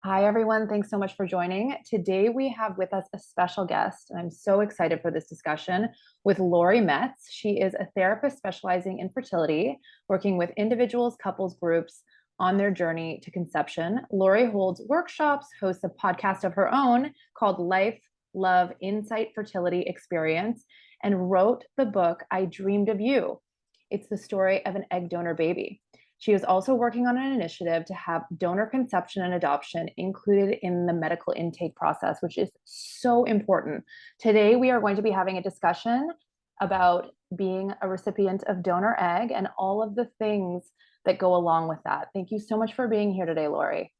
Hi, everyone. Thanks so much for joining. Today, we have with us a special guest, and I'm so excited for this discussion with Lori Metz. She is a therapist specializing in fertility, working with individuals, couples, groups on their journey to conception. Lori holds workshops, hosts a podcast of her own called Life, Love, Insight, Fertility Experience, and wrote the book, I Dreamed of You. It's the story of an egg donor baby. She is also working on an initiative to have donor conception and adoption included in the medical intake process, which is so important. Today, we are going to be having a discussion about being a recipient of donor egg and all of the things that go along with that. Thank you so much for being here today, Lori.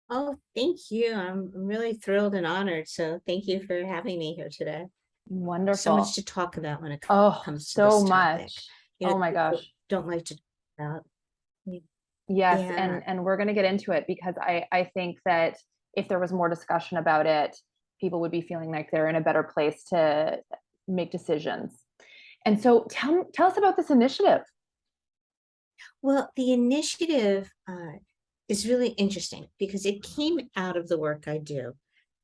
Oh, thank you. I'm really thrilled and honored. So thank you for having me here today. So much Wonderful. to talk about when it Oh, comes to so this topic. much. Oh my People gosh. don't like to talk about. Yes, Yeah. and we're going to get into it because I think that if there was more discussion about it, people would be feeling like they're in a better place to make decisions. And so tell us about this initiative. Well, the initiative is really interesting because it came out of the work I do.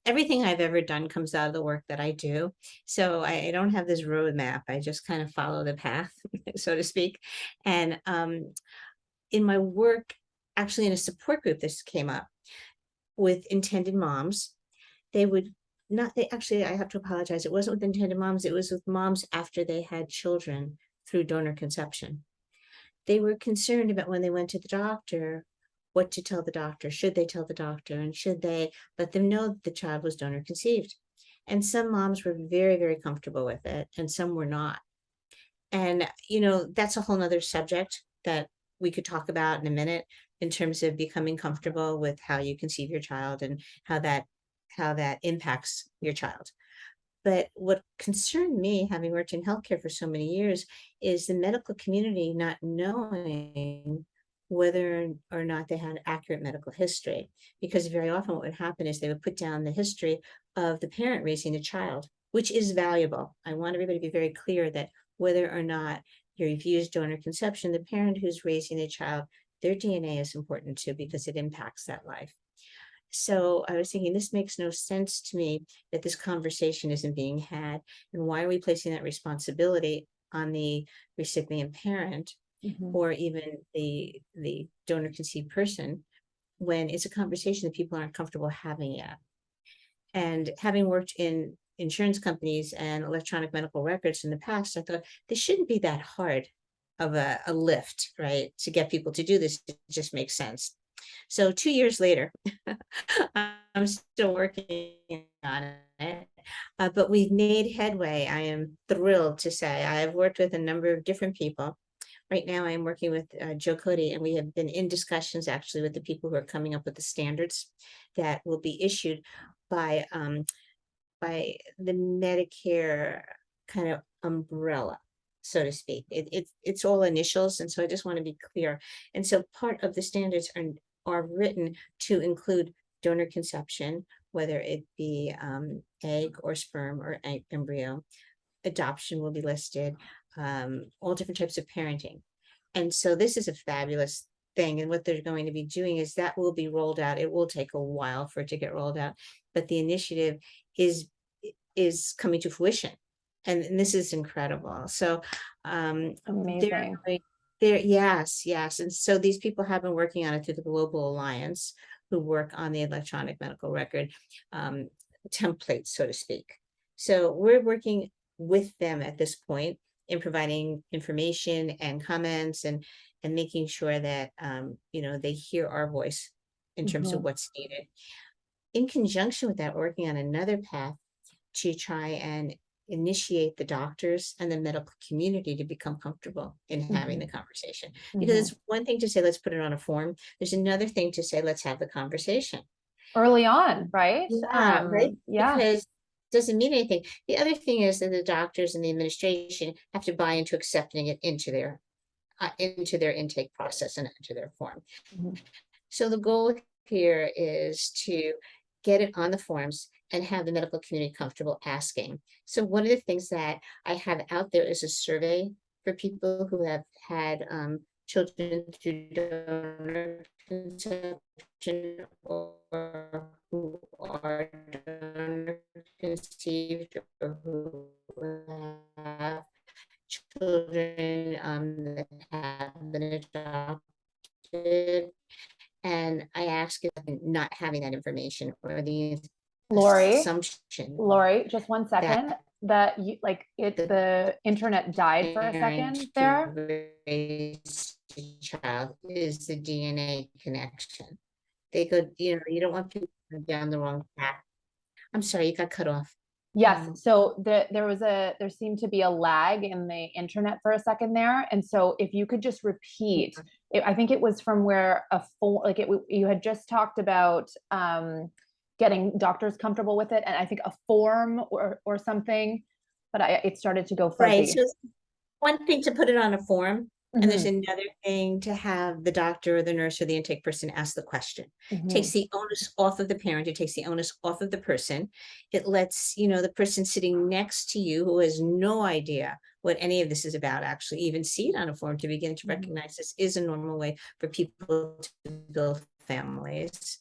Everything I've ever done comes out of the work that I do. So I don't have this roadmap. I just kind of follow the path, so to speak. And in my work, actually in a support group, this came up with intended moms. They would not, they actually, I have to apologize. It wasn't with intended moms, it was with moms after they had children through donor conception. They were concerned about when they went to the doctor, what to tell the doctor. Should they tell the doctor? And should they let them know that the child was donor conceived? And some moms were very, very comfortable with it, and some were not. And, that's a whole nother subject that we could talk about in a minute in terms of becoming comfortable with how you conceive your child and how that impacts your child. But what concerned me, having worked in healthcare for so many years, is the medical community not knowing whether or not they had accurate medical history. Because very often what would happen is they would put down the history of the parent raising the child, which is valuable. I want everybody to be very clear that whether or not you've used donor conception, the parent who's raising the child, their DNA is important too because it impacts that life. So I was thinking, this makes no sense to me that this conversation isn't being had. And why are we placing that responsibility on the recipient parent Mhm. or even the donor conceived person when it's a conversation that people aren't comfortable having yet? And having worked in insurance companies and electronic medical records in the past, I thought this shouldn't be that hard of a lift, right? To get people to do this, it just makes sense. So 2 years later, I'm still working on it, but we've made headway. I am thrilled to say I have worked with a number of different people. Right now, I am working with Joe Cody, and we have been in discussions actually with the people who are coming up with the standards that will be issued by the Medicare kind of umbrella, so to speak. It's all initials, and so I just want to be clear. And so part of the standards are written to include donor conception, whether it be egg or sperm or embryo. Adoption will be listed, all different types of parenting. And so this is a fabulous thing. And what they're going to be doing is that will be rolled out. It will take a while for it to get rolled out, but the initiative is is coming to fruition. And this is incredible. So they're Amazing. going there, yes, yes. And so these people have been working on it through the Global Alliance, who work on the electronic medical record um, template, so to speak. So we're working with them at this point in providing information and comments and making sure that they hear our voice in terms of Mhm. what's needed. In conjunction with that, we're working on another path to try and initiate the doctors and the medical community to become comfortable in having the Mhm. conversation. Because Mhm. it's one thing to say, let's put it on a form. There's another thing to say, let's have the conversation. Early on, right? Yeah, right. Yeah. Because it doesn't mean anything. The other thing is that the doctors and the administration have to buy into accepting it into their intake process and into their form. Mhm. So the goal here is to get it on the forms and have the medical community comfortable asking. So one of the things that I have out there is a survey for people who have had children through donor conception or who are donor conceived or who have children that have been adopted. And I ask if not having that information or the assumption Lori, just one that second. That you like it, the the internet died for a parent second to there. raise a child is the DNA connection. They could, you don't want people to go down the wrong path. I'm sorry, you got cut off. Yes, so there seemed to be a lag in the internet for a second there, and so if you could just repeat, I think it was from where you had just talked about getting doctors comfortable with it, and I think a form or something, but it started to go fuzzy. Right. So it's one thing to put it on a form, and there's Mhm. another thing to have the doctor or the nurse or the intake person ask the question. Mhm. Takes the onus off of the parent. It takes the onus off of the person. It lets, the person sitting next to you who has no idea what any of this is about actually even see it on a form to begin to recognize this is a normal way for people to build families.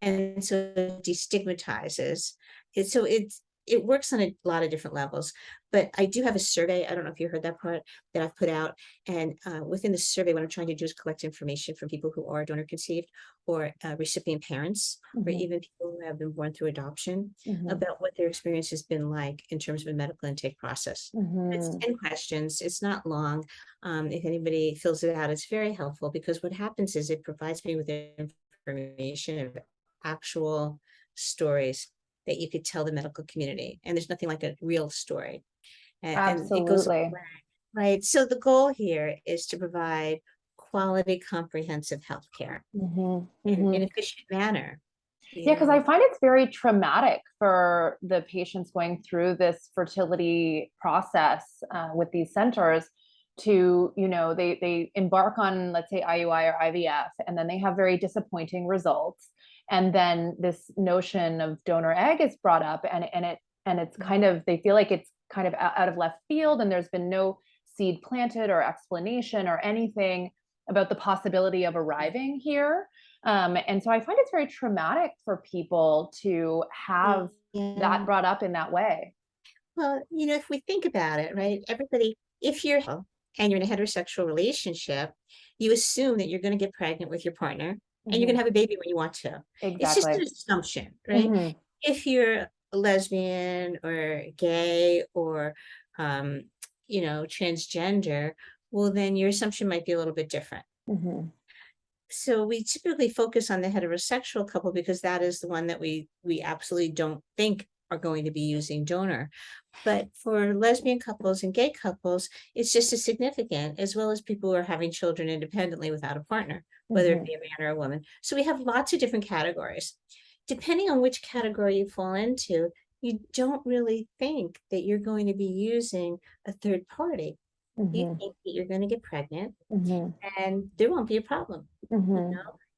And so it destigmatizes it. So it works on a lot of different levels. But I do have a survey. I don't know if you heard that part that I've put out. And within the survey, what I'm trying to do is collect information from people who are donor conceived or recipient parents, or even people who have been born through adoption, about what their experience has been like in terms of a medical intake process. It's 10 questions. It's not long. If anybody fills it out, it's very helpful because what happens is it provides me with information of actual stories that you could tell the medical community. And there's nothing like a real story. And it goes away, right? So the goal here is to provide quality, comprehensive healthcare in an efficient manner. Yeah, because I find it's very traumatic for the patients going through this fertility process with these centers to, they embark on, let's say, IUI or IVF, and then they have very disappointing results. And then this notion of donor egg is brought up, and it's kind of, they feel like it's kind of out of left field, and there's been no seed planted or explanation or anything about the possibility of arriving here. And so I find it's very traumatic for people to have that brought up in that way. Well, if we think about it, right, everybody, if you're and you're in a heterosexual relationship, you assume that you're going to get pregnant with your partner and you're going to have a baby when you want to. It's just an assumption, right? If you're a lesbian or gay or, transgender, well, then your assumption might be a little bit different. So we typically focus on the heterosexual couple because that is the one that we absolutely don't think are going to be using donor. But for lesbian couples and gay couples, it's just as significant, as well as people who are having children independently without a partner, whether it be a man or a woman. So we have lots of different categories. Depending on which category you fall into, you don't really think that you're going to be using a third party. You think that you're going to get pregnant and there won't be a problem.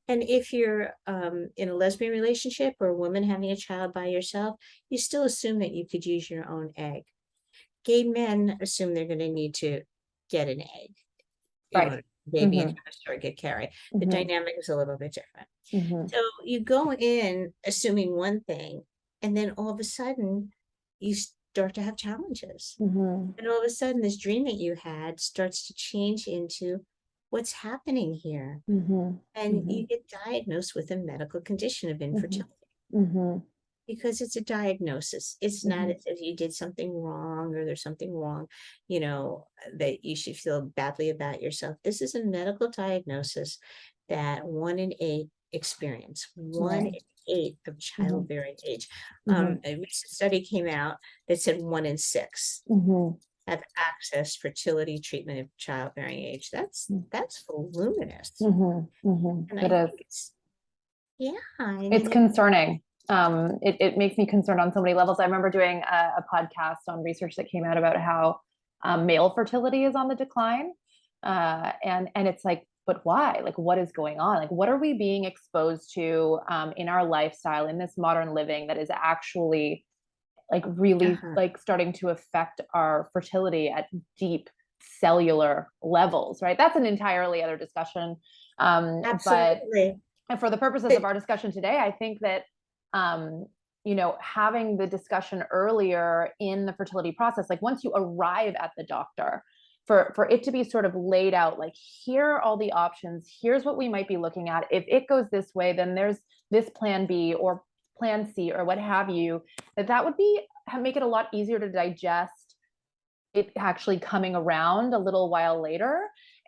And if you're in a lesbian relationship or a woman having a child by yourself, you still assume that you could use your own egg. Gay men assume they're going to need to get an egg, baby and have a surrogate carry. The dynamic is a little bit different. So you go in assuming one thing, and then all of a sudden you start to have challenges. And all of a sudden this dream that you had starts to change into what's happening here. And you get diagnosed with a medical condition of infertility because it's a diagnosis. It's not as if you did something wrong or there's something wrong, that you should feel badly about yourself. This is a medical diagnosis that 1 in 8 experience, 1 in 8 of childbearing age. A recent study came out that said 1 in 6 have access fertility treatment of childbearing age. That's voluminous. And It is. It's concerning. It makes me concerned on so many levels. I remember doing a podcast on research that came out about how male fertility is on the decline. And it's like, but why? Like, what is going on? Like, what are we being exposed to in our lifestyle, in this modern living that is actually like really like starting to affect our fertility at deep cellular levels, right? That's an entirely other discussion. But Absolutely. for the purposes of our discussion today, I think that, having the discussion earlier in the fertility process, like once you arrive at the doctor, for it to be sort of laid out, like, here are all the options, here's what we might be looking at. If it goes this way, then there's this plan B or plan C or what have you, that would make it a lot easier to digest it actually coming around a little while later.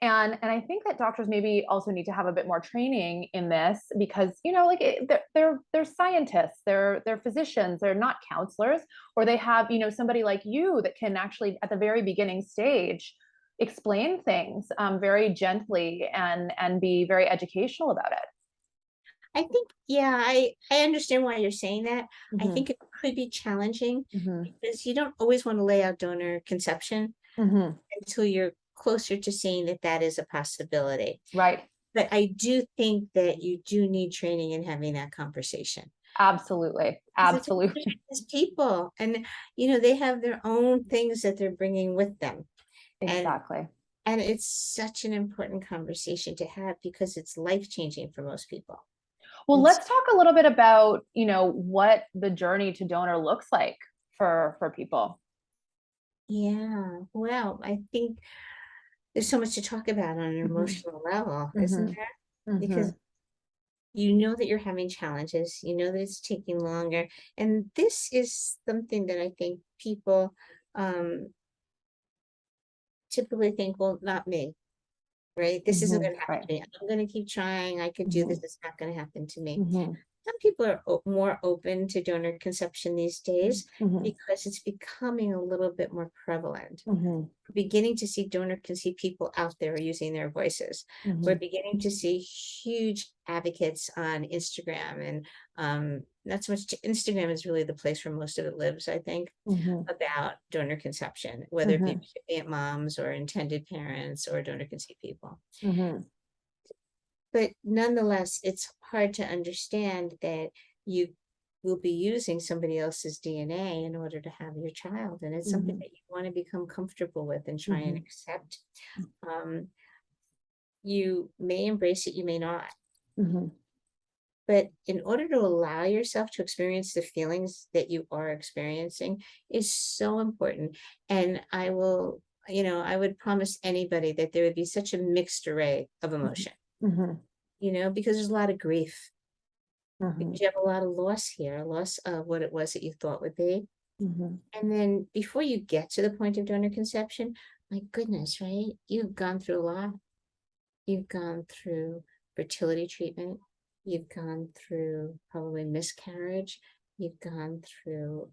And I think that doctors maybe also need to have a bit more training in this, because they're scientists, they're physicians, they're not counselors, or they have somebody like you that can actually at the very beginning stage explain things very gently and be very educational about it. I think, yeah, I understand why you're saying that. I Mm-hmm. think it could be challenging Mm-hmm. because you don't always want to lay out donor conception Mm-hmm. until you're closer to seeing that that is a possibility. Right. But I do think that you do need training in having that conversation. Absolutely. Because Absolutely. it's people, and they have their own things that they're bringing with them, and Exactly. and it's such an important conversation to have because it's life changing for most people. Well, It's let's talk a little bit about, what the journey to donor looks like for people. Yeah, well, I think there's so much to talk about on an Mm-hmm. emotional level, isn't Mm-hmm. there? Mm-hmm. Because you know that you're having challenges, you know that it's taking longer. And this is something that I think people um, typically think, well, not me, right? This isn't Mm-hmm. going to happen Right. to me. I'm going to keep trying. I could do Mm-hmm. this. It's not going to happen to me. Mm-hmm. Some people are more open to donor conception these days Mm-hmm. because it's becoming a little bit more prevalent. Mm-hmm. We're beginning to see donor conceived people out there using their voices. We're Mm-hmm. beginning to see huge advocates on Instagram, and not so much Instagram is really the place where most of it lives, I think, Mm-hmm. about donor conception, whether it be recipient moms or intended parents or donor conceived people. Mm-hmm. But nonetheless, it's hard to understand that you will be using somebody else's DNA in order to have your child. And it's something Mm-hmm. that you want to become comfortable with and try and Mm-hmm. accept. Um, you may embrace it, you may not. Mm-hmm. But in order to allow yourself to experience the feelings that you are experiencing is so important. And I would promise anybody that there would be such a mixed array of emotion, Mm-hmm. because there's a lot of grief, Mm-hmm. because you have a lot of loss here, loss of what it was that you thought would be. Mm-hmm. And then before you get to the point of donor conception, my goodness, right? You've gone through a lot. You've gone through fertility treatment. You've gone through probably miscarriage. You've gone through,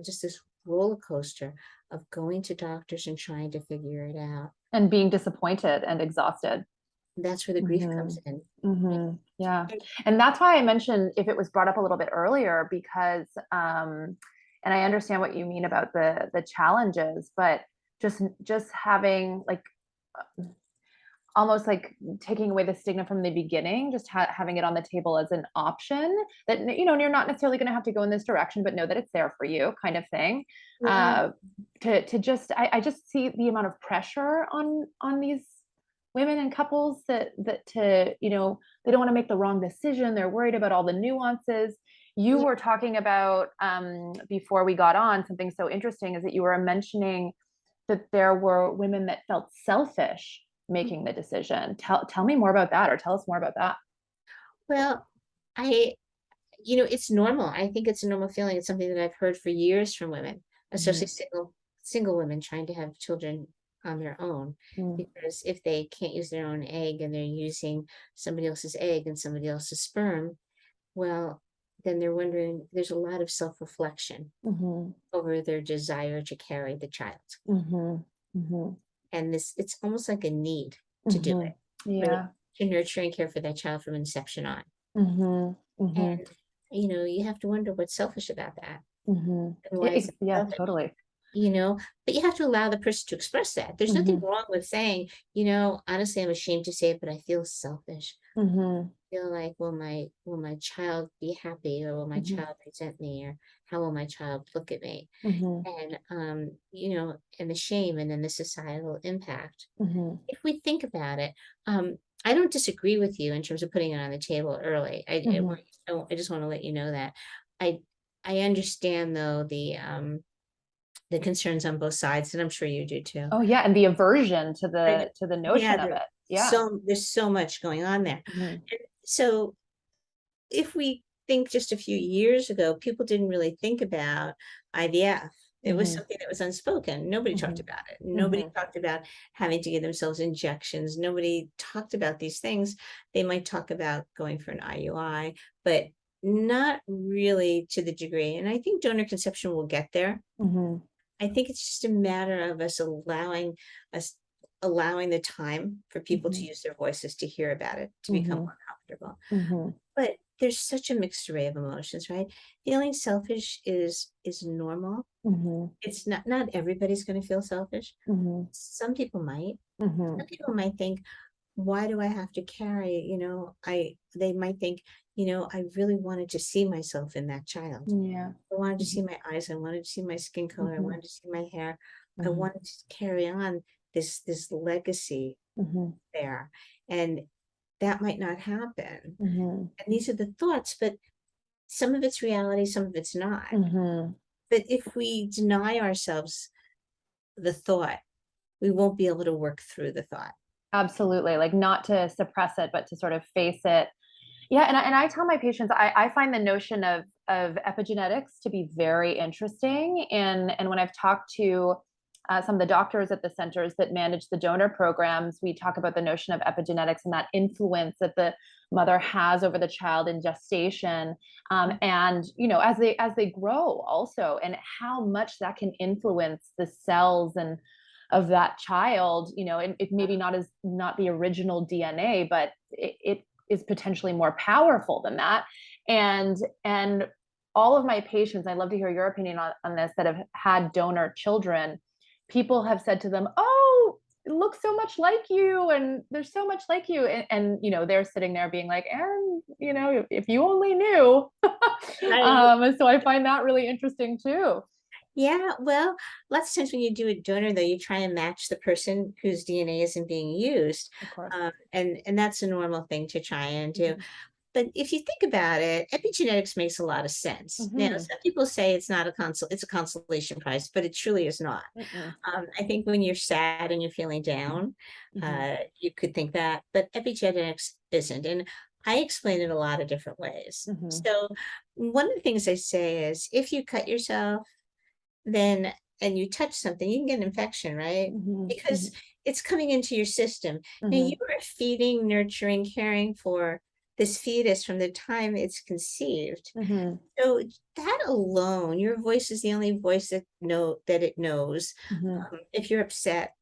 just this roller coaster of going to doctors and trying to figure it out. And being disappointed and exhausted. That's where the grief Mm-hmm. comes in. Mm-hmm. Yeah. And And that's why I mentioned if it was brought up a little bit earlier, because and I understand what you mean about the challenges, but just having like almost like taking away the stigma from the beginning, just having it on the table as an option that you're not necessarily going to have to go in this direction, but know that it's there for you, kind of thing. yeah, To just I just see the amount of pressure on these women and couples that to they don't want to make the wrong decision. They're worried about all the nuances. You yeah, were talking about before we got on, something so interesting is that you were mentioning that there were women that felt selfish making the decision. Tell me more about that, or tell us more about that. well, I, it's normal. I think it's a normal feeling. It's something that I've heard for years from women, especially Mm-hmm. single women trying to have children on their own. Because if they can't use their own egg and they're using somebody else's egg and somebody else's sperm, well, then they're wondering, there's a lot of self-reflection Mm-hmm. over their desire to carry the child. Mm-hmm. Mm-hmm. And it's almost like a need to do Mm-hmm. it, right? Yeah. To nurture and care for that child from inception on. Mm-hmm. Mm-hmm. And you have to wonder what's selfish about that. Mm-hmm. And why is it Yeah, selfish? totally. but you have to allow the person to express that. There's nothing Mhm. wrong with saying, honestly, I'm ashamed to say it, but I feel selfish. Mhm. Feel like, will my child be happy, or will my Mhm. child resent me, or how will my child look at me? Mhm. And and the shame, and then the societal impact. Mhm. If we think about it, I don't disagree with you in terms of putting it on the table early. Mhm. I just want to let you know that. I I understand, though, the concerns on both sides, and I'm sure you do too. Oh yeah, and the aversion to I know. the Yeah, notion of it. Yeah. there's so much going on there. Mhm. And so if we think just a few years ago, people didn't really think about IVF. It was Mhm. something that was unspoken. Nobody talked Mhm. about it. Nobody Mhm. talked about having to give themselves injections. Nobody talked about these things. They might talk about going for an IUI, but not really to the degree. And I think donor conception will get there. Mhm. I think it's just a matter of us allowing the time for people to Mhm. use their voices, to hear about it, to become Mhm. more comfortable. Mhm. But there's such a mixed array of emotions, right? Feeling selfish is normal. Mhm. It's not everybody's going to feel selfish. Mhm. Some people might. Mhm. Some people might think, why do I have to carry, I they might think, I really wanted to see myself in that child. Yeah. I wanted to see Mhm. my eyes. I wanted to see my skin color. I Mhm. wanted to see my hair. I Mhm. wanted to carry on this legacy Mhm. there. And that might not happen. Mhm. And these are the thoughts, but some of it's reality, some of it's not. Mhm. But if we deny ourselves the thought, we won't be able to work through the thought. Absolutely. Like not to suppress it, but to sort of face it. Yeah, and I tell my patients I find the notion of epigenetics to be very interesting. And when I've talked to some of the doctors at the centers that manage the donor programs, we talk about the notion of epigenetics and that influence that the mother has over the child in gestation, and as they grow also, and how much that can influence the cells and of that child. It maybe not the original DNA, but it is potentially more powerful than that. And all of my patients, I'd love to hear your opinion on this, that have had donor children, people have said to them, oh, it looks so much like you, and there's so much like you, and they're sitting there being like, and if you only knew. I, So I find that really interesting too. yeah, well, lots of times when you do a donor, though, you try and match the person whose DNA isn't being used. Of course. And that's a normal thing to try and do. Mm-hmm. But if you think about it, epigenetics makes a lot of sense. Now, Mm-hmm. some people say it's not it's a consolation prize, but it truly is not. Mm-mm. I think when you're sad and you're feeling down, Mm-hmm. you could think that, but epigenetics isn't. And I explain it a lot of different ways. Mm-hmm. So one of the things I say is, if you cut yourself, then and you touch something, you can get an infection, right? Mm-hmm. Because it's coming into your system. Now Mm-hmm. you are feeding, nurturing, caring for this fetus from the time it's conceived. Mm-hmm. So that alone, your voice is the only voice that it knows. Mm-hmm. If you're upset,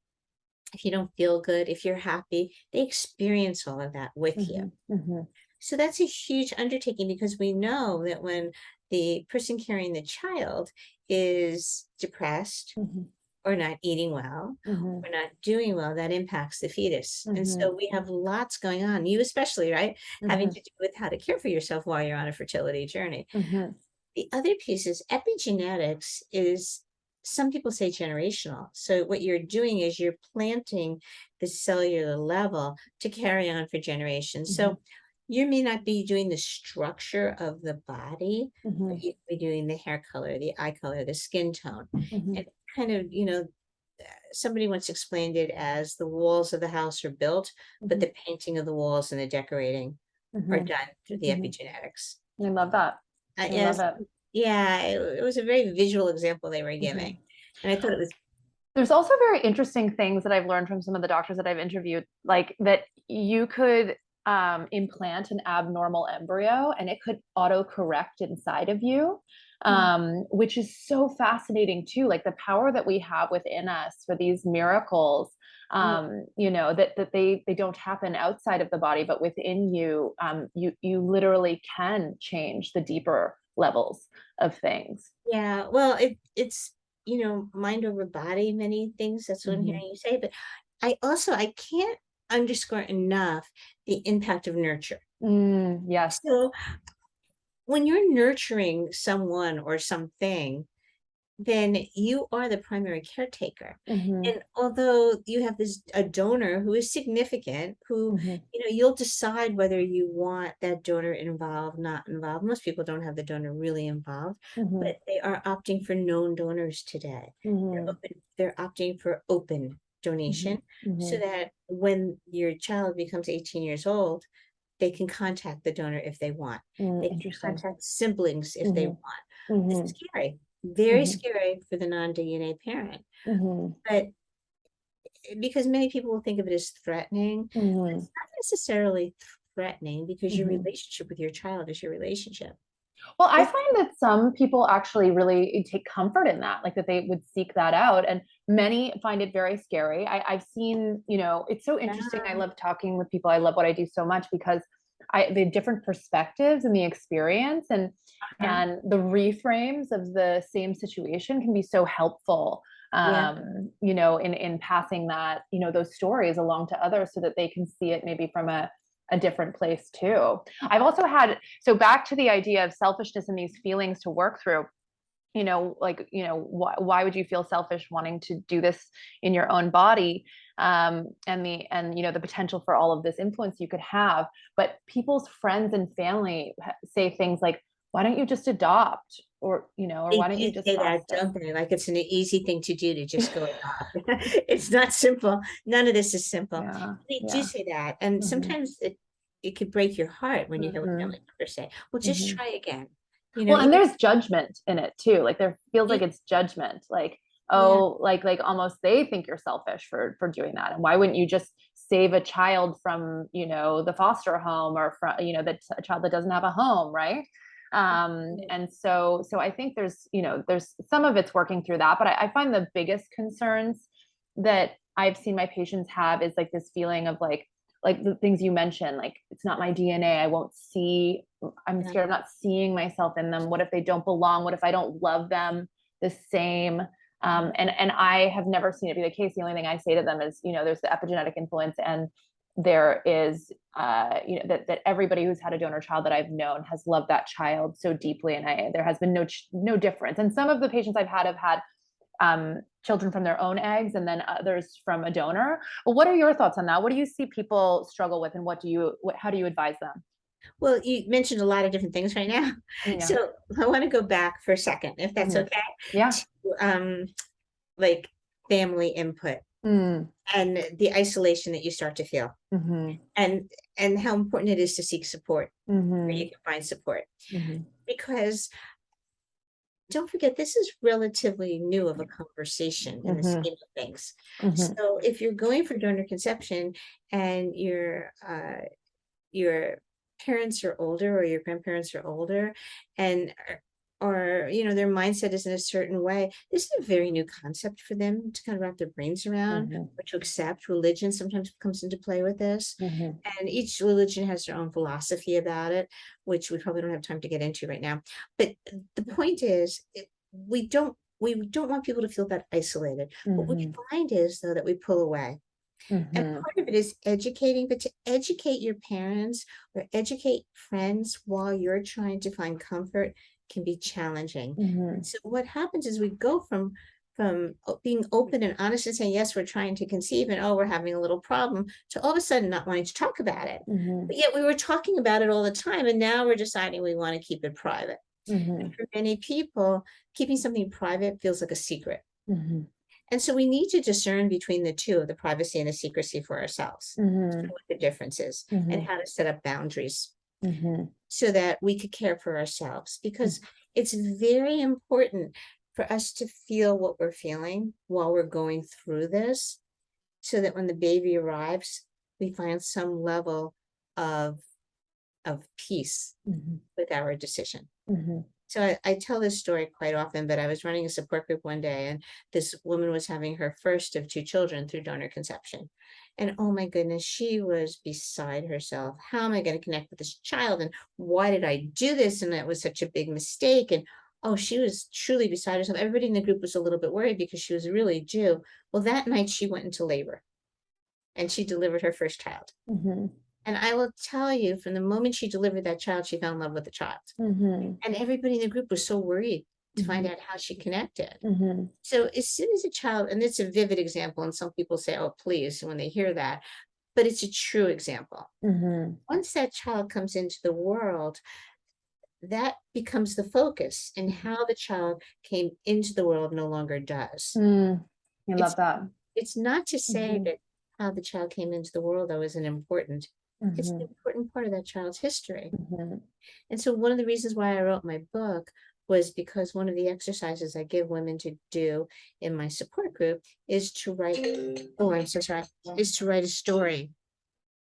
if you don't feel good, if you're happy, they experience all of that with you. Mm-hmm. Mm-hmm. So that's a huge undertaking, because we know that when the person carrying the child is depressed, Mm-hmm. or not eating well, Mm-hmm. or not doing well, that impacts the fetus. And Mm-hmm. so we have lots going on, you especially, right? Having Mm-hmm. to do with how to care for yourself while you're on a fertility journey. Mm-hmm. The other piece is epigenetics is, some people say, generational. So what you're doing is you're planting the cellular level to carry on for generations. Mm-hmm. So you may not be doing the structure of the body, Mm-hmm. but you could be doing the hair color, the eye color, the skin tone. Mm-hmm. And kind of, somebody once explained it as the walls of the house are built, but Mm-hmm. the painting of the walls and the decorating are Mm-hmm. done through the Mm-hmm. epigenetics. I love that. I love Yes, it. yeah, it was a very visual example they were Mm-hmm. giving, and I thought it was. There's also very interesting things that I've learned from some of the doctors that I've interviewed, like that you could implant an abnormal embryo and it could auto-correct inside of you, Mm, which is so fascinating too. Like the power that we have within us for these miracles, mm, that they don't happen outside of the body, but within you, you literally can change the deeper levels of things. yeah, well, it's mind over body, many things. That's what I'm Mhm. hearing you say. But I can't underscore enough the impact of nurture. Yes. So when you're nurturing someone or something, then you are the primary caretaker. Mhm. And although you have a donor who is significant, who, Mhm. you'll decide whether you want that donor involved, not involved. Most people don't have the donor really involved, Mhm. but they are opting for known donors today. Mhm. They're opting for open Mhm. donation so Mhm. that when your child becomes 18 years old, they can contact the donor if they want. They can Interesting. contact siblings if they Mhm. want. This is Mhm. scary, very Mhm. scary for the non-DNA parent. Mhm. But because many people will think of it as threatening, Mhm. it's not necessarily threatening because your Mhm. relationship with your child is your relationship. Well, I If find that some people actually really take comfort in that, like that they would seek that out. And many find it very scary. I've seen, it's so interesting. I Yeah, love talking with people. I love what I do so much because the different perspectives and the experience uh-huh, and the reframes of the same situation can be so helpful. yeah, In passing that, those stories along to others so that they can see it maybe from a different place too. I've also had so back to the idea of selfishness and these feelings to work through, why would you feel selfish wanting to do this in your own body, and the potential for all of this influence you could have. But people's friends and family say things like, why don't you just adopt, or they why don't do you just say that, foster? don't they? Like it's an easy thing to do to just go adopt. It's not simple. None of this is simple. Yeah. They do Yeah. say that, and Hmm. sometimes it could break your heart when you hear a Hmm. family member say, "Well, just Hmm. try again." Well, and Even there's judgment in it too. Like there feels like it's judgment. Like, yeah, oh, like almost they think you're selfish for doing that. And why wouldn't you just save a child from, the foster home, or from, a child that doesn't have a home, right? And so I think there's some of it's working through that, but I find the biggest concerns that I've seen my patients have is like this feeling of like the things you mentioned, like it's not my DNA. I won't see, I'm yeah, scared of not seeing myself in them. What if they don't belong? What if I don't love them the same? And I have never seen it be the case. The only thing I say to them is, there's the epigenetic influence, and there is, that everybody who's had a donor child that I've known has loved that child so deeply, and there has been no difference. And some of the patients I've had have had children from their own eggs, and then others from a donor. Well, what are your thoughts on that? What do you see people struggle with, and how do you advise them? Well, you mentioned a lot of different things right now. Yeah. So I want to go back for a second, if that's Hmm. okay, Yeah. to like family input Mm. and the isolation that you start to feel, Hmm. and how important it is to seek support where you Hmm. can find support. Hmm. Because don't forget, this is relatively new of a conversation in the Hmm. scheme of things. Hmm. So if you're going for donor conception and your parents are older or your grandparents are older and or their mindset is in a certain way, this is a very new concept for them to kind of wrap their brains around Hmm. or to accept. Religion sometimes comes into play with this, Hmm. and each religion has their own philosophy about it, which we probably don't have time to get into right now. But the point is, we don't want people to feel that isolated. What we Hmm. find is, though, that we pull away, and Hmm. part of it is educating, but to educate your parents or educate friends while you're trying to find comfort can be challenging. Hmm. And so what happens is we go from being open and honest and saying, yes, we're trying to conceive, and oh, we're having a little problem, to all of a sudden not wanting to talk about it. Hmm. But yet we were talking about it all the time, and now we're deciding we want to keep it private. And Hmm. for many people, keeping something private feels like a secret. Hmm. And so we need to discern between the two, the privacy and the secrecy for ourselves, to know Hmm. what the difference is and Hmm. how to set up boundaries Hmm. so that we could care for ourselves. Because it's very important for us to feel what we're feeling while we're going through this, so that when the baby arrives, we find some level of peace Hmm. with our decision. Hmm. So I tell this story quite often, but I was running a support group one day, and this woman was having her first of two children through donor conception. And oh my goodness, she was beside herself. How am I going to connect with this child? And why did I do this? And that was such a big mistake. And Oh, she was truly beside herself. Everybody in the group was a little bit worried because she was really due. Well, that night she went into labor and she delivered her first child. Mm-hmm. And I will tell you, from the moment she delivered that child, she fell in love with the child. Mm-hmm. And everybody in the group was so worried to find Mm-hmm. out how she connected. Mm-hmm. So as soon as a child, and it's a vivid example, and some people say, oh, please, when they hear that, but it's a true example. Mm-hmm. Once that child comes into the world, that becomes the focus, and how the child came into the world no longer does. Mm. I love It's that. it's not to say Mm-hmm. that how the child came into the world though isn't important. It's an Mm-hmm. important part of that child's history. Mm-hmm. And so one of the reasons why I wrote my book was because one of the exercises I give women to do in my support group is to write, oh, I'm so sorry, is to write a story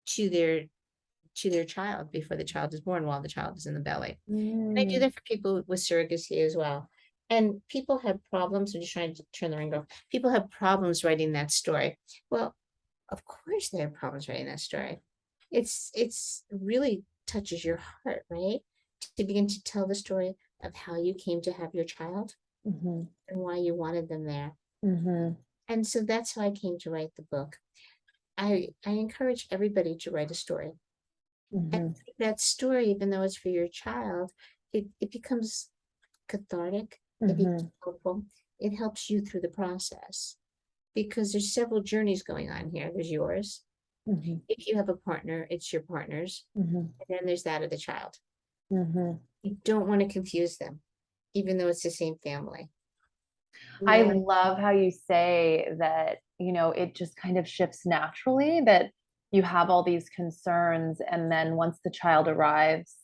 to their child before the child is born, while the child is in the belly. And I do Mm. that for people with surrogacy as well. And people have problems. I'm just trying to turn the ring off. People have problems writing that story. Well, of course they have problems writing that story. It's really touches your heart, right? To begin to tell the story of how you came to have your child Mm-hmm. and why you wanted them there. Mm-hmm. And so that's how I came to write the book. I encourage everybody to write a story. And Mm-hmm. that story, even though it's for your child, it becomes cathartic, it Mm-hmm. becomes hopeful, it helps you through the process because there's several journeys going on here. There's yours. Mm-hmm. If you have a partner, it's your partner's, Mm-hmm. and then there's that of the child. Mm-hmm. You don't want to confuse them, even though it's the same family. I Yeah. love how you say that, it just kind of shifts naturally, that you have all these concerns. And then once the child arrives,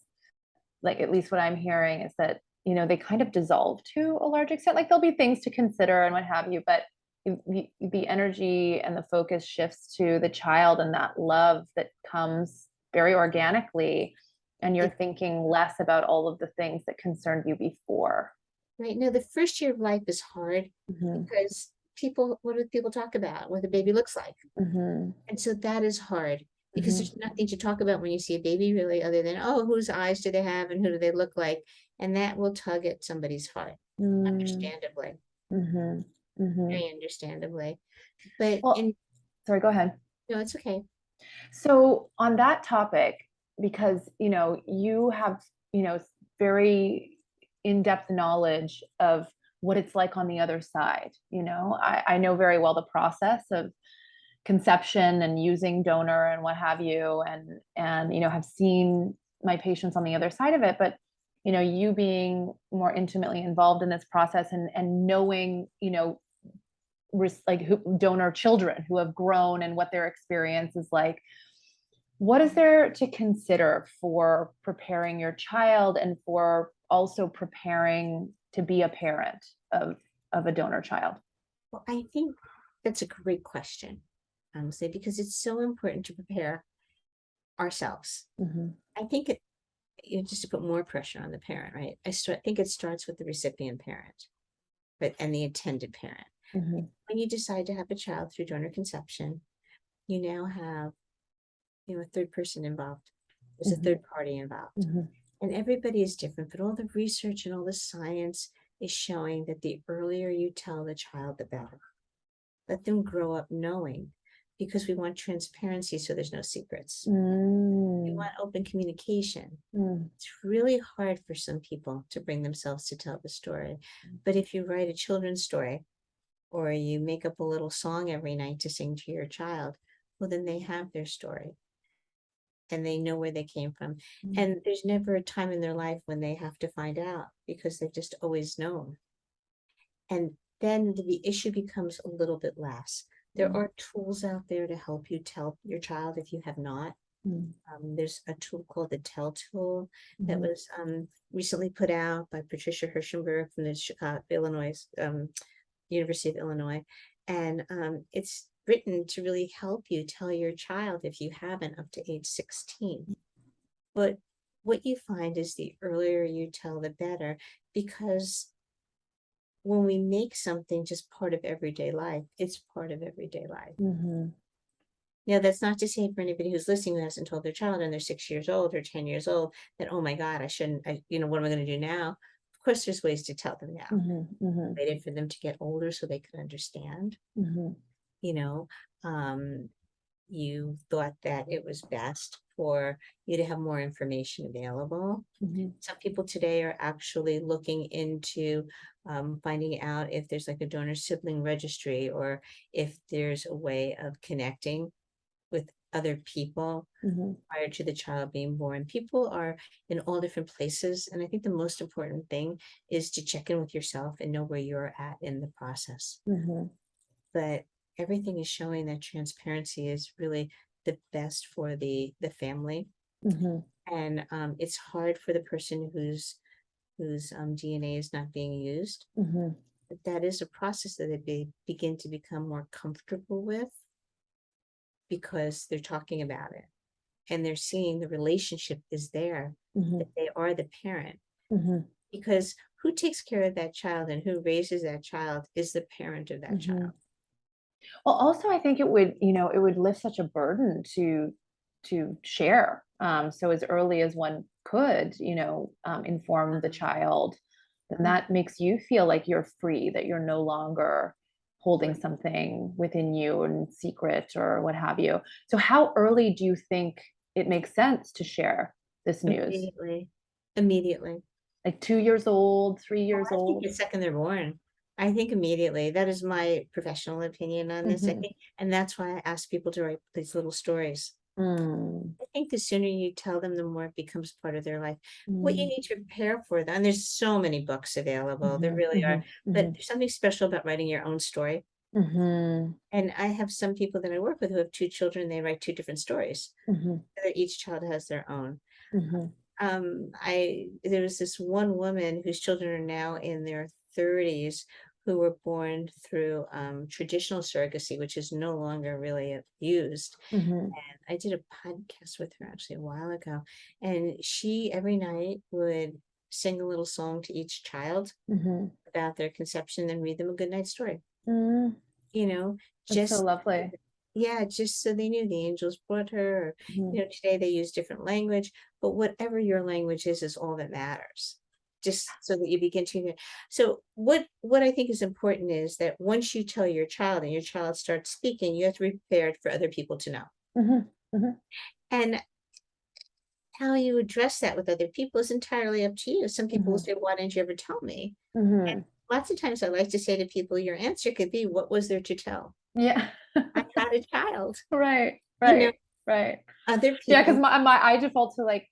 like at least what I'm hearing is that, they kind of dissolve to a large extent. Like there'll be things to consider and what have you, but the energy and the focus shifts to the child and that love that comes very organically. And you're It, thinking less about all of the things that concerned you before. right now, the first year of life is hard Mm-hmm. because people, what do people talk about? What the baby looks like. Mm-hmm. And so that is hard because Mm-hmm. there's nothing to talk about when you see a baby, really, other than, oh, whose eyes do they have and who do they look like? And that will tug at somebody's heart, Mm-hmm. understandably, Mm-hmm. Mm-hmm. very understandably. But Well, in sorry, go ahead. no, it's okay. So on that topic, because you have very in-depth knowledge of what it's like on the other side. I know very well the process of conception and using donor and what have you, and have seen my patients on the other side of it. But you being more intimately involved in this process and knowing like donor children who have grown and what their experience is like, what is there to consider for preparing your child and for also preparing to be a parent of a donor child? Well, I think that's a great question, honestly, because it's so important to prepare ourselves. Mm-hmm. I think just to put more pressure on the parent, right? Think it starts with the recipient parent, but and the intended parent. Mm-hmm. When you decide to have a child through donor conception, you now have, a third person involved. There's a Mm-hmm. third party involved. Mm-hmm. And everybody is different, but all the research and all the science is showing that the earlier you tell the child, the better. Let them grow up knowing, because we want transparency so there's no secrets. We Mm-hmm. want open communication. Mm-hmm. It's really hard for some people to bring themselves to tell the story. But if you write a children's story or you make up a little song every night to sing to your child, well, then they have their story and they know where they came from. And there's never a time in their life when they have to find out because they've just always known. And then the issue becomes a little bit less. There are tools out there to help you tell your child if you have not. There's a tool called the Tell tool that Mm-hmm. was recently put out by Patricia Hirschenberg from the Illinois University of Illinois, and it's written to really help you tell your child if you haven't up to age 16. But what you find is the earlier you tell, the better, because when we make something just part of everyday life, it's part of everyday life. Mm-hmm. Now, that's not to say for anybody who's listening who hasn't told their child and they're 6 years old or 10 years old that, oh my God, I shouldn't, what am I going to do now? Of course, there's ways to tell them now. Mhm. Waited for them to get older so they could understand. Mhm. You know, you thought that it was best for you to have more information available. Mhm. Some people today are actually looking into finding out if there's like a donor sibling registry, or if there's a way of connecting with other people Mhm. prior to the child being born. People are in all different places. And I think the most important thing is to check in with yourself and know where you're at in the process. Mhm. But everything is showing that transparency is really the best for the family. Mhm. And it's hard for the person whose DNA is not being used. Mhm. But that is a process that they begin to become more comfortable with, because they're talking about it and they're seeing the relationship is there, Mhm. that they are the parent. Mhm. Because who takes care of that child and who raises that child is the parent of that Mhm. child. Well, also, I think it would, it would lift such a burden to share. So as early as one could, inform the child, then that makes you feel like you're free, that you're no longer holding Right. something within you in secret or what have you. So how early do you think it makes sense to share this news? Immediately. Immediately. Like 2 years old, three Oh, years I think old? the second they're born. I think immediately. That is my professional opinion on this. I Hmm. think, and that's why I ask people to write these little stories. Mm. I think the sooner you tell them, the more it becomes part of their life. What you Mm. need to prepare for them, and there's so many books available, there Mhm, really are, mhm, but mhm, there's something special about writing your own story. mhm, And I have some people that I work with who have two children, they write two different stories. mhm, Each child has their own. mhm, There was this one woman whose children are now in their 30s, who were born through traditional surrogacy, which is no longer really used. mhm, And I did a podcast with her actually a while ago, and she every night would sing a little song to each child mhm. about their conception and read them a good night story. Mm, You know, that's so just lovely. yeah, just so they knew the angels brought her. Or, Mhm, today they use different language, but whatever your language is all that matters. Just so that you begin to. So what I think is important is that once you tell your child and your child starts speaking, you have to be prepared for other people to know. mhm, mhm, And how you address that with other people is entirely up to you. Some people will mhm, say, "Why didn't you ever tell me?" And mhm. lots of times I like to say to people, your answer could be, "What was there to tell? Yeah. I had a child." Right, You know, right, right. other Yeah, because people, I default to like,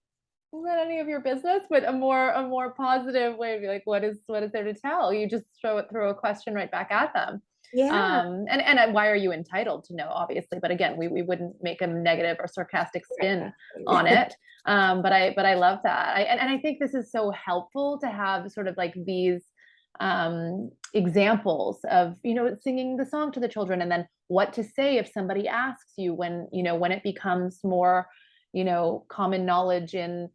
"Is that any of your business?" But a more positive way to be like, what is there to tell? You just throw a question right back at them. yeah, And why are you entitled to know, obviously, but again, we wouldn't make a negative or sarcastic spin on right. it. But I love that. And I think this is so helpful to have sort of like these examples of, singing the song to the children, and then what to say if somebody asks you, when it becomes more, common knowledge in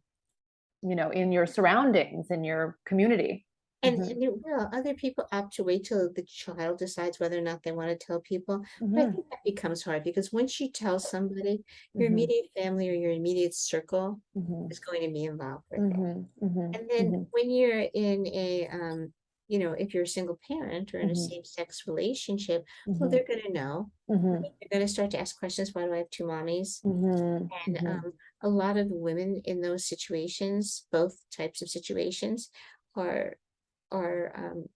your surroundings, in your community. Hmm. And it will. Other people opt to wait till the child decides whether or not they want to tell people. But I Hmm. think that becomes hard, because once you tell somebody, your Hmm. immediate family or your immediate circle Hmm. is going to be involved with it. Hmm. Hmm. And then Hmm. when you're in if you're a single parent or in a Hmm. same-sex relationship, well, Hmm. they're going to know. Hmm. Right? They're going to start to ask questions. Why do I have two mommies? Hmm. And Hmm. a lot of the women in those situations, both types of situations, are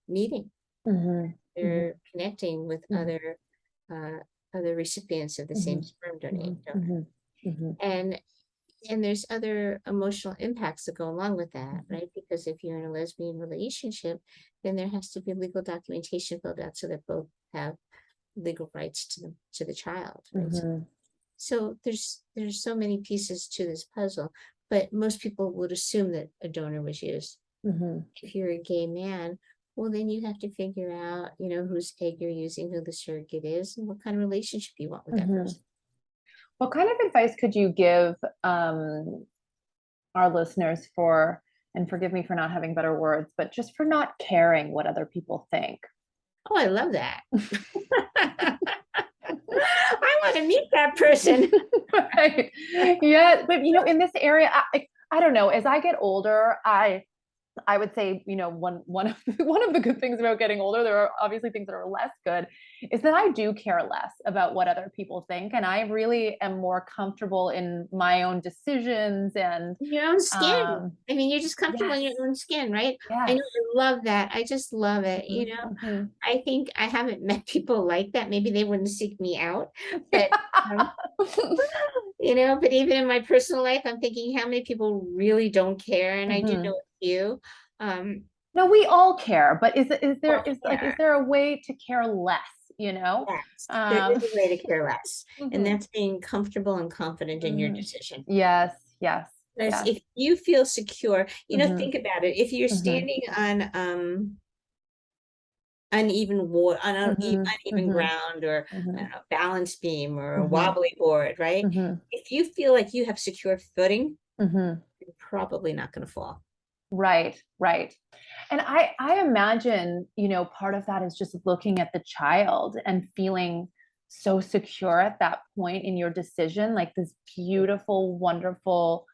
meeting. Hmm. Hmm. They're connecting with Hmm. uh, other recipients of the same Hmm. sperm Hmm. donor. Hmm. Hmm. And there's other emotional impacts that go along with that, Hmm. right? Because if you're in a lesbian relationship, then there has to be legal documentation filled out so that both have legal rights to the child, right? Hmm. So there's so many pieces to this puzzle, but most people would assume that a donor was used. Hmm. If you're a gay man, well, then you have to figure out, whose egg you're using, who the surrogate is, and what kind of relationship you want with that Hmm. person. What kind of advice could you give our listeners and forgive me for not having better words, but just for not caring what other people think? Oh, I love that. I want to meet that person. Right. Yeah, but in this area, I don't know. As I get older, I would say, one of one of the good things about getting older, there are obviously things that are less good, is that I do care less about what other people think, and I really am more comfortable in my own decisions and Your own skin. um I mean, you're just comfortable in yes, your own skin, right? I yes. know, I love that. I just love it. Mhm, mhm. I think I haven't met people like that. Maybe they wouldn't seek me out, but um, but even in my personal life, I'm thinking how many people really don't care, and I do know Mhm. a few. Um, No, we all care, but well, is care. there a way to care less, you know? Yes, there is Um, a way to care less, and mhm, that's being comfortable and confident in your mhm. decision. Yes, yes, Because yes. if you feel secure, Mhm, think about it. If you're mhm, standing on uneven wood on mhm, uneven mhm, ground, or I don't mhm, know, balance beam or a mhm, wobbly board, right? mhm, If you feel like you have secure footing, mhm. you're probably not going to fall. Right, right. And I imagine, part of that is just looking at the child and feeling so secure at that point in your decision, like this beautiful, wonderful,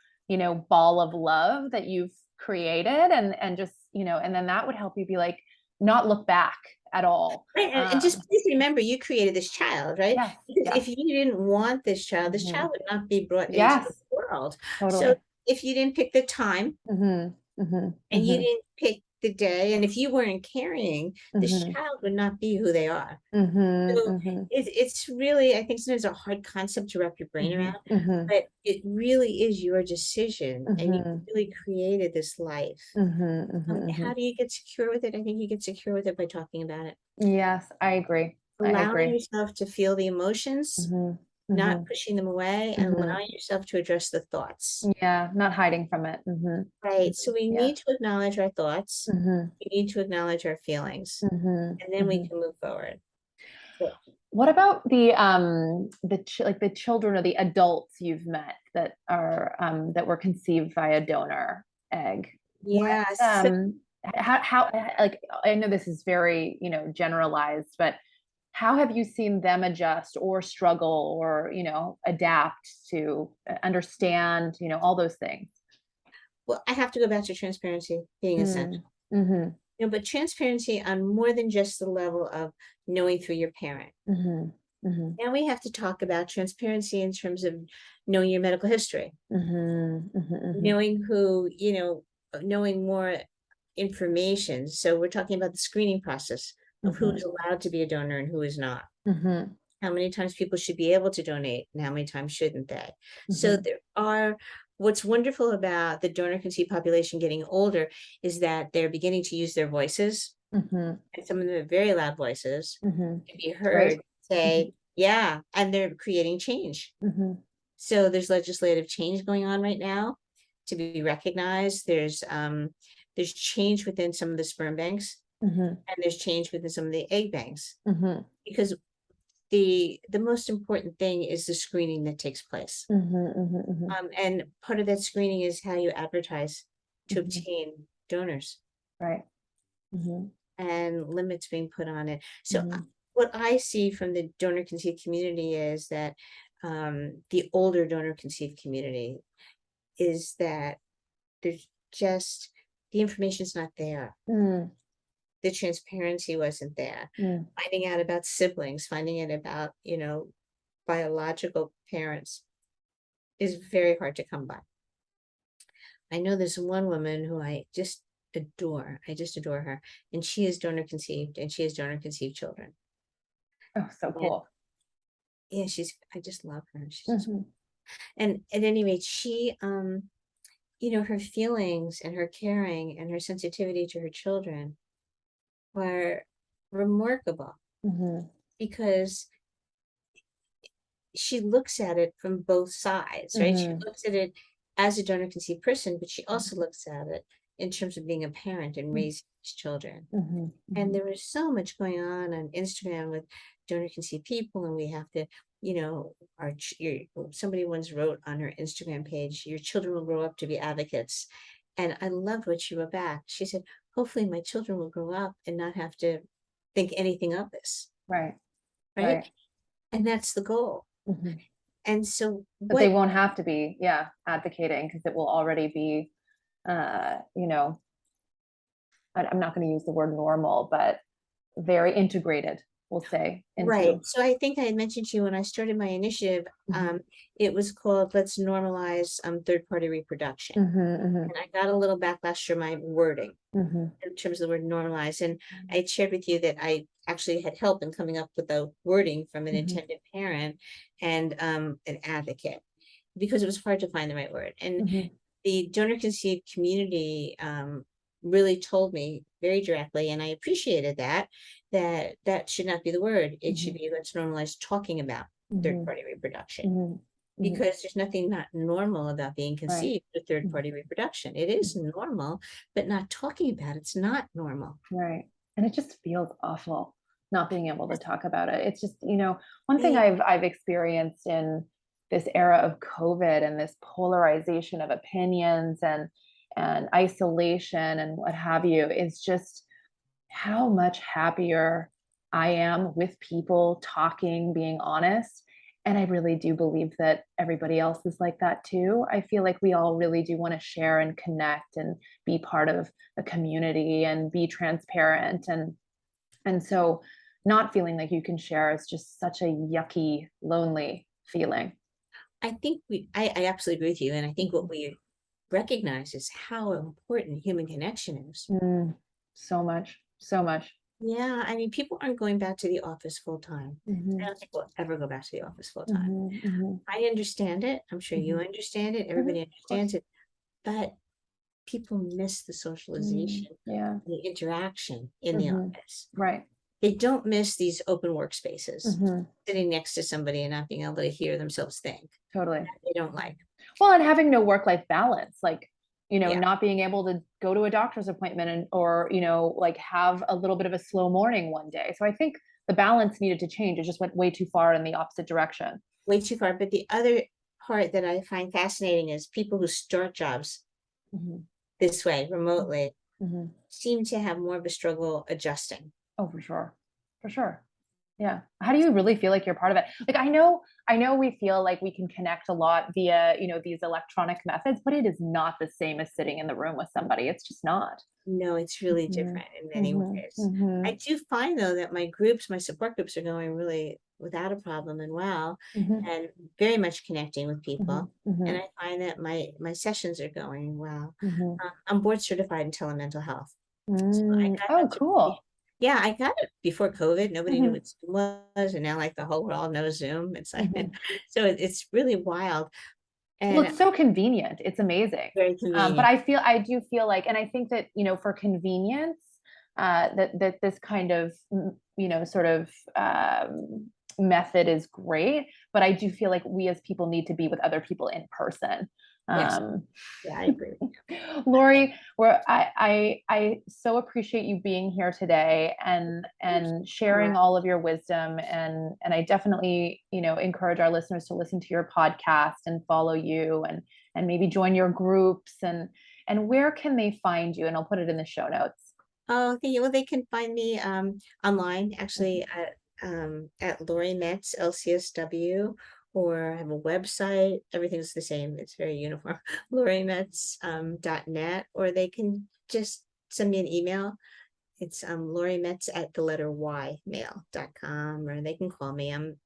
ball of love that you've created and just, and then that would help you be like not look back at all. Right, and just please remember, you created this child, right? Yes, Because yes. if you didn't want this Hmm. child would not be brought into the Yes, world. So totally. if you didn't pick the time, Hmm. Hmm. and you Hmm. didn't pick the day, and if you weren't carrying, this Hmm. child would not be who they are. Hmm. So Hmm. it's really, I think sometimes a hard concept to wrap your brain Hmm. around, Hmm. but it really is your decision, and you Hmm. really created this life. Hmm. Hmm. How Hmm. do you get secure with it? I think you get secure with it by talking about it, Yes, I agree. I allowing agree. yourself to feel the emotions, Mhm, not mhm, pushing them away, and mhm. allowing yourself to address the thoughts. Yeah, not hiding from it. Mhm, Right. So mhm. we Yeah. need to acknowledge our thoughts. Mhm, We need to acknowledge our feelings, mhm, and then we mhm. can move forward. So, What about like the children or the adults you've met that were conceived via donor egg? What yeah. So how like I know this is very, generalized, but how have you seen them adjust or struggle or, adapt to understand, all those things? well, I have to go back to transparency being essential. Mm. Mhm. But transparency on more than just the level of knowing through your parent. Mhm. Mhm. Now we have to talk about transparency in terms of knowing your medical history, Mhm. Mhm. knowing knowing more information. So we're talking about the screening process of who Mhm. is allowed to be a donor and who is not. Mhm. How many times people should be able to donate and how many times shouldn't they? So Mhm. what's wonderful about the donor conceived population getting older is that they're beginning to use their voices, Mhm. and some of them have very loud voices, Mhm. to be It's great. heard say, Mhm. yeah, and they're creating change. Mhm. So there's legislative change going on right now to be recognized. There's change within some of the sperm banks, Mhm. and there's change within some of the egg banks, Mhm. because the most important thing is the screening that takes place. Mhm. Mhm. Mhm. And part of that screening is how you advertise to Mhm. obtain donors, Right. Mhm. and limits being put on it. So Mhm. what I see from the donor conceived community is that the older donor conceived community is that there's just the information's not there. Mm. The transparency wasn't there. Mm. Finding out about siblings, finding out about, biological parents is very hard to come by. I know there's one woman who I just adore. I just adore her. And she is donor conceived, and she has donor conceived children. Oh, so And cool. yeah, I just love her. She's just, Mhm. and at any rate, she, her feelings and her caring and her sensitivity to her children were remarkable, Mhm. because she looks at it from both sides, right? She Mhm. looks at it as a donor conceived person, but she also looks at it in terms of being a parent and raising these children. Mhm. And Mhm. there was so much going on Instagram with donor conceived people, and we have to, somebody once wrote on her Instagram page, "Your children will grow up to be advocates." And I loved what she wrote back. She said, "Hopefully, my children will grow up and not have to think anything of this." Right. Right? Right. And that's the goal. Mhm. And so, But they what won't have to be, yeah, advocating because it will already be, you know, I'm not going to use the word normal, but very integrated, we'll say, Right. into. So I think I had mentioned to you when I started my initiative, it was called Let's Normalize Third-Party Reproduction. And I got a little backlash for my wording in terms of the word normalize. And I shared with you that I actually had help in coming up with the wording from an intended parent and an advocate, because it was hard to find the right word. And the donor conceived community really told me very directly, and I appreciated that that should not be the word. It should be, let's normalize talking about third-party reproduction, because there's nothing not normal about being conceived with third-party reproduction. It is normal, but not talking about it's not normal. Right. And it just feels awful not being able to talk about it. It's just, one thing I've experienced in this era of COVID and this polarization of opinions and isolation and what have you is just how much happier I am with people talking, being honest. And I really do believe that everybody else is like that too. I feel like we all really do want to share and connect and be part of a community and be transparent. And so not feeling like you can share is just such a yucky, lonely feeling. I think I absolutely agree with you. And I think what we recognize is how important human connection is. So much, so much. Yeah, I mean, people aren't going back to the office full time. I don't think we'll ever go back to the office full time. I understand it. I'm sure you understand it. Everybody understands it. But people miss the socialization, the interaction in the office. Right. They don't miss these open workspaces, sitting next to somebody and not being able to hear themselves think. Totally. They don't like. Well, and having no work-life balance, like, not being able to go to a doctor's appointment or, like have a little bit of a slow morning one day. So I think the balance needed to change. It just went way too far in the opposite direction. Way too far. But the other part that I find fascinating is people who start jobs this way, remotely, seem to have more of a struggle adjusting. Oh, for sure. For sure. Yeah. How do you really feel like you're part of it? Like, I know we feel like we can connect a lot via, these electronic methods, but it is not the same as sitting in the room with somebody. It's just not. No, it's really different in many ways. I do find though that my support groups are going really without a problem and well, and very much connecting with people. And I find that my sessions are going well. I'm board certified in telemental health. Oh, cool. Yeah, I got it before COVID. Nobody knew what Zoom was, and now like the whole world knows Zoom. It's like, so it's really wild. And well, it's so convenient. It's amazing. Very convenient. But I do feel like, and I think that, for convenience, that this kind of, sort of method is great. But I do feel like we as people need to be with other people in person. Yes. Yeah, I agree. Lori, I so appreciate you being here today and sharing all of your wisdom, and I definitely, encourage our listeners to listen to your podcast and follow you and maybe join your groups, and where can they find you? And I'll put it in the show notes. Oh, okay. Well, they can find me online actually at Lori Metz LCSW. Or I have a website. Everything's the same. It's very uniform. LoriMetz.net, or they can just send me an email. It's Lori Metz at the letter Y mail.com, or they can call me. I'm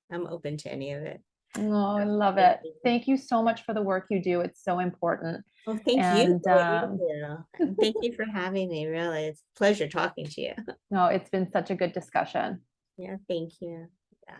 open to any of it. Oh, I love it. Thank you so much for the work you do. It's so important. Well, thank you for what you do. And thank you for having me. Really, it's a pleasure talking to you. No, it's been such a good discussion. Yeah, thank you.